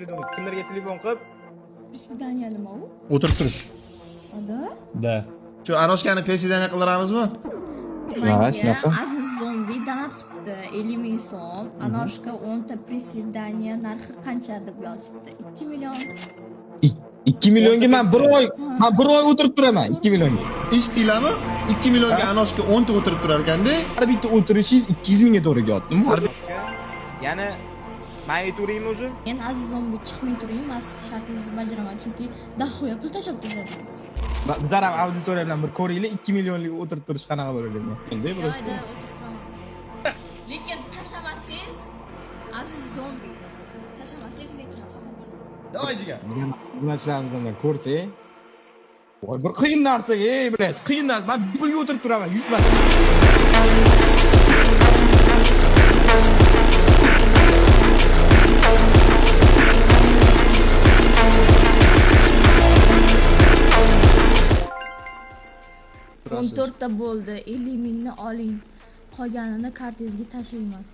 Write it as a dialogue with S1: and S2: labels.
S1: придумать. Kimlarga telefon qilib,
S2: Приседание nima u?
S3: O'tirib turish.
S2: Ada?
S3: Da. Shu Anoshkani pensiyadan qilaramizmi?
S2: Menga Aziz Zombi donat qilibdi 50 ming so'm. Anoshka 10 ta приседание narxi qancha deb yozibdi? 2 million.
S4: 2 millionga men bir oy o'tirib turaman 2 millionga.
S3: Eshitdinglarmi? 2 millionga Anoshka 10 ta o'tirib turar ekanda.
S4: Har bitta o'tirishingiz 200 mingga to'g'ri kelyapti.
S1: yana men aytavering уже.
S2: Men Aziz Zombi chiqmay turing, men shartingizni bajaraman chunki dahoya pul tashlab ketadi.
S4: Bizlar ham auditoriya bilan bir ko'ringlar 2 millionlik o'tirib turish qanaqa bo'ladi. Endi просто.
S2: Joyda o'tirib turaman. Lekin tashlamasangiz Aziz Zombi tashlamasangiz lekin xafa bo'laman.
S3: Davay jigar.
S4: Bunachilarimizdan ko'rsang. Voy bir qiyin narsaga, bilet, qiyin narsa. Men pulga o'tirib turaman 100 marta.
S2: Ta bo'ldi. 50 mingni oling. Qolganini kartangizga tashlayman.